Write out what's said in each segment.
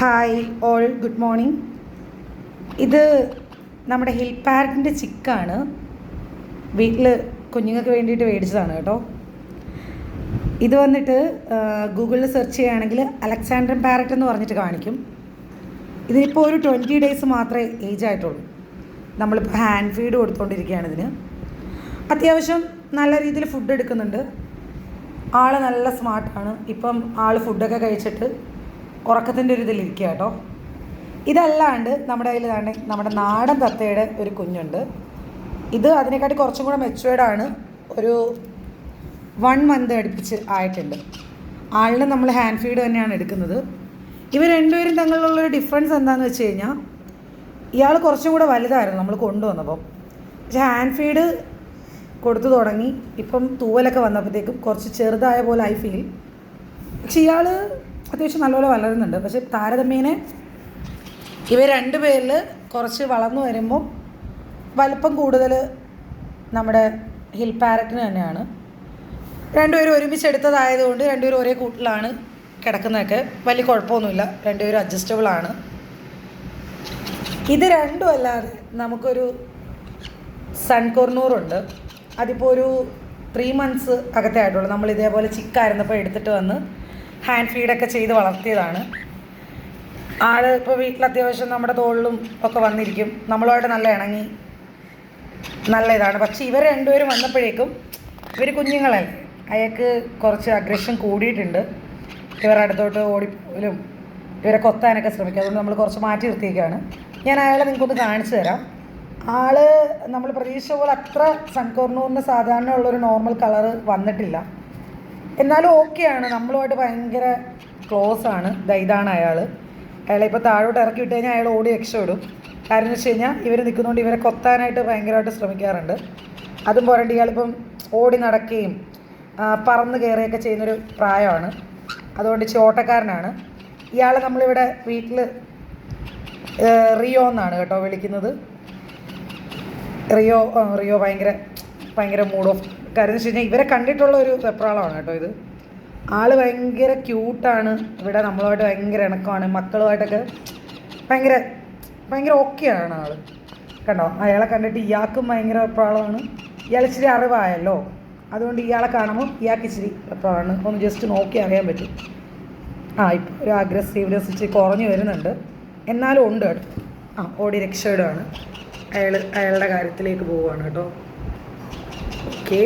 Hi all, good morning. ഇത് നമ്മുടെ hill പാരറ്റിൻ്റെ ചിക്കാണ്. വീട്ടിൽ കുഞ്ഞുങ്ങൾക്ക് വേണ്ടിയിട്ട് മേടിച്ചതാണ് കേട്ടോ. ഇത് വന്നിട്ട് ഗൂഗിളിൽ സെർച്ച് ചെയ്യുകയാണെങ്കിൽ അലക്സാൻഡ്രൻ പാരറ്റ് എന്ന് പറഞ്ഞിട്ട് കാണിക്കും. ഇതിനിപ്പോൾ ഒരു 20 ഡേയ്സ് മാത്രമേ ഏജ് ആയിട്ടുള്ളൂ. നമ്മളിപ്പോൾ ഹാൻഡ് ഫീഡ് കൊടുത്തുകൊണ്ടിരിക്കുകയാണ് ഇതിന്. അത്യാവശ്യം നല്ല രീതിയിൽ ഫുഡ് എടുക്കുന്നുണ്ട്. ആൾ നല്ല സ്മാർട്ടാണ്. ഇപ്പം ആൾ ഫുഡൊക്കെ കഴിച്ചിട്ട് ഉറക്കത്തിൻ്റെ ഒരു ഇതിലിരിക്കുക കേട്ടോ. ഇതല്ലാണ്ട് നമ്മുടെ കയ്യിൽ തന്നെ നമ്മുടെ നാടൻ തത്തയുടെ ഒരു കുഞ്ഞുണ്ട്. ഇത് അതിനെക്കാട്ടി കുറച്ചും കൂടെ മെച്ചുവേർഡാണ്. ഒരു 1 മന്ത് അടുപ്പിച്ച് ആയിട്ടുണ്ട്. ആളിന് നമ്മൾ ഹാൻഡ് ഫീഡ് തന്നെയാണ് എടുക്കുന്നത്. ഇവർ രണ്ടുപേരും തമ്മിലുള്ളൊരു ഡിഫറൻസ് എന്താണെന്ന് വെച്ച് കഴിഞ്ഞാൽ, ഇയാൾ കുറച്ചും കൂടെ വലുതായിരുന്നു നമ്മൾ കൊണ്ടുവന്നപ്പം. പക്ഷേ ഹാൻഡ് ഫീഡ് കൊടുത്തു തുടങ്ങി ഇപ്പം തൂവലൊക്കെ വന്നപ്പോഴത്തേക്കും കുറച്ച് ചെറുതായ പോലെ ഐ ഫീൽ. പക്ഷെ ഇയാൾ അത്യാവശ്യം നല്ലപോലെ വളരുന്നുണ്ട്. പക്ഷെ താരതമ്യേന ഇവർ രണ്ടുപേരിൽ കുറച്ച് വളർന്നു വരുമ്പോൾ വലിപ്പം കൂടുതൽ നമ്മുടെ ഹിൽ പാരറ്റിന് തന്നെയാണ്. രണ്ടുപേരും ഒരുമിച്ചെടുത്തതായതുകൊണ്ട് രണ്ടുപേരും ഒരേ കൂട്ടിലാണ് കിടക്കുന്നതൊക്കെ. വലിയ കുഴപ്പമൊന്നുമില്ല, രണ്ടുപേരും അഡ്ജസ്റ്റബിൾ ആണ്. ഇത് രണ്ടും അല്ലാതെ നമുക്കൊരു സൺകോർണൂറുണ്ട്. അതിപ്പോൾ ഒരു 3 മന്ത്സ് അകത്തേ ആയിട്ടുള്ളൂ. നമ്മൾ ഇതേപോലെ ചിക്കായിരുന്നപ്പോൾ എടുത്തിട്ട് വന്ന് ഹാൻഡ് ഫീഡൊക്കെ ചെയ്ത് വളർത്തിയതാണ്. ആൾ ഇപ്പോൾ വീട്ടിൽ അത്യാവശ്യം നമ്മുടെ തോളിലും ഒക്കെ വന്നിരിക്കും. നമ്മളുമായിട്ട് നല്ല ഇണങ്ങി നല്ല ഇതാണ്. പക്ഷേ ഇവർ രണ്ടുപേരും വന്നപ്പോഴേക്കും ഇവർ കുഞ്ഞുങ്ങളല്ലേ, അയാൾക്ക് കുറച്ച് അഗ്രഷൻ കൂടിയിട്ടുണ്ട്. ഇവരുടെ അടുത്തോട്ട് ഓടിപ്പോലും ഇവരെ കൊത്താനൊക്കെ ശ്രമിക്കുക. അതുകൊണ്ട് നമ്മൾ കുറച്ച് മാറ്റി നിർത്തിയേക്കാണ്. ഞാൻ അയാളെ നിങ്ങൾക്കൊന്ന് കാണിച്ചു തരാം. ആൾ നമ്മൾ പ്രതീക്ഷിച്ച പോലെ അത്ര സൺകോർണൂറിന് സാധാരണ ഉള്ളൊരു നോർമൽ കളറ് വന്നിട്ടില്ല. എന്നാലും ഓക്കെയാണ്. നമ്മളുമായിട്ട് ഭയങ്കര ക്ലോസ് ആണ്. ഇതാണ് അയാളെ ഇപ്പോൾ താഴോട്ട് ഇറക്കി വിട്ട് കഴിഞ്ഞാൽ അയാൾ ഓടി രക്ഷപ്പെടും. കാരണം എന്ന് വെച്ച് കഴിഞ്ഞാൽ ഇവർ നിൽക്കുന്നതുകൊണ്ട് ഇവരെ കൊത്താനായിട്ട് ഭയങ്കരമായിട്ട് ശ്രമിക്കാറുണ്ട്. അതും പോരണ്ട് ഇയാളിപ്പം ഓടി നടക്കുകയും പറന്ന് കയറുകയൊക്കെ ചെയ്യുന്നൊരു പ്രായമാണ്. അതുകൊണ്ട് ഓട്ടക്കാരനാണ്. ഇയാളെ നമ്മളിവിടെ വീട്ടിൽ റിയോ എന്നാണ് കേട്ടോ വിളിക്കുന്നത്. റിയോ ഭയങ്കര മൂഡ് ഓഫ്. കാര്യം എന്ന് വെച്ച് കഴിഞ്ഞാൽ ഇവരെ കണ്ടിട്ടുള്ള ഒരു വെപ്രാളമാണ് കേട്ടോ ഇത്. ആൾ ഭയങ്കര ക്യൂട്ടാണ്. ഇവിടെ നമ്മളുമായിട്ട് ഭയങ്കര ഇണക്കമാണ്. മക്കളുമായിട്ടൊക്കെ ഭയങ്കര ഓക്കെയാണ് ആൾ. കണ്ടോ, അയാളെ കണ്ടിട്ട് ഇയാൾക്കും ഭയങ്കര വെപ്രാളമാണ്. ഇയാൾ ഇച്ചിരി അറിവായല്ലോ, അതുകൊണ്ട് ഇയാളെ കാണുമ്പോൾ ഇയാൾക്ക് ഇച്ചിരി വെപ്രാളമാണ്. ഒന്ന് ജസ്റ്റ് നോക്കി അറിയാൻ പറ്റും. ഇപ്പോൾ ഒരു അഗ്രസീവ്നെസ് ഇച്ചിരി കുറഞ്ഞു വരുന്നുണ്ട്. എന്നാലും ഉണ്ട് കേട്ടോ. ഓടി രക്ഷപ്പെടുകയാണ്. അയാളുടെ കാര്യത്തിലേക്ക് പോവുകയാണ് കേട്ടോ. ഓക്കെ,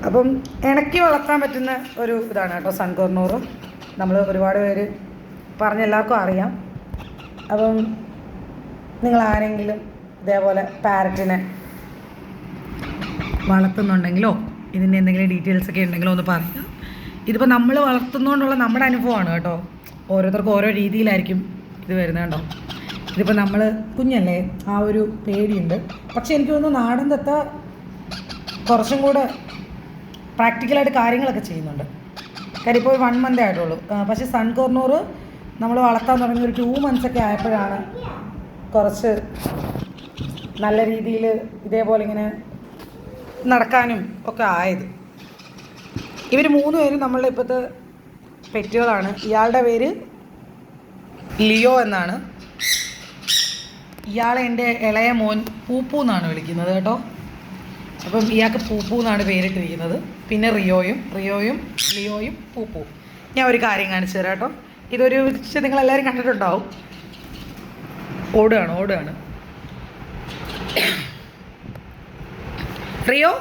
അപ്പം ഇണക്കി വളർത്താൻ പറ്റുന്ന ഒരു ഇതാണ് കേട്ടോ സൺകോർണൂർ. നമ്മൾ ഒരുപാട് പേര് പറഞ്ഞെല്ലാവർക്കും അറിയാം. അപ്പം നിങ്ങൾ ആരെങ്കിലും ഇതേപോലെ പാരറ്റിനെ വളർത്തുന്നുണ്ടെങ്കിലോ ഇതിൻ്റെ എന്തെങ്കിലും ഡീറ്റെയിൽസൊക്കെ ഉണ്ടെങ്കിലോ ഒന്ന് പറയാം. ഇതിപ്പോൾ നമ്മൾ വളർത്തുന്നതുകൊണ്ടുള്ള നമ്മുടെ അനുഭവമാണ് കേട്ടോ. ഓരോരുത്തർക്കും ഓരോ രീതിയിലായിരിക്കും ഇത് വരുന്നത് കേട്ടോ. ഇതിപ്പോൾ നമ്മൾ കുഞ്ഞല്ലേ, ആ ഒരു പേടിയുണ്ട്. പക്ഷേ എനിക്ക് തോന്നുന്നു നാടൻ തത്ത കുറച്ചും കൂടെ പ്രാക്ടിക്കലായിട്ട് കാര്യങ്ങളൊക്കെ ചെയ്യുന്നുണ്ട്. കാര്യം ഇപ്പോൾ 1 മന്തേ ആയിട്ടുള്ളൂ. പക്ഷേ സൺകോർണൂർ നമ്മൾ വളർത്താൻ തുടങ്ങി ഒരു 2 മന്ത്സൊക്കെ ആയപ്പോഴാണ് കുറച്ച് നല്ല രീതിയിൽ ഇതേപോലെ ഇങ്ങനെ നടക്കാനും ഒക്കെ ആയത്. ഇവർ 3 പേരും നമ്മളുടെ ഇപ്പോഴത്തെ പെറ്റുകളാണ്. ഇയാളുടെ പേര് ലിയോ എന്നാണ്. ഇയാളെ എൻ്റെ ഇളയ മോൻ പൂപ്പൂ എന്നാണ് വിളിക്കുന്നത് കേട്ടോ. അപ്പം ഇയാൾക്ക് പൂപ്പൂ എന്നാണ് പേരിട്ടിരിക്കുന്നത്. പിന്നെ റിയോയും ലിയോയും പൂപ്പൂ. ഞാൻ ഒരു കാര്യം കാണിച്ചു തരാം കേട്ടോ. ഇതൊരു നിങ്ങളെല്ലാവരും കണ്ടിട്ടുണ്ടാവും. ഓടുകയാണ് റിയോ.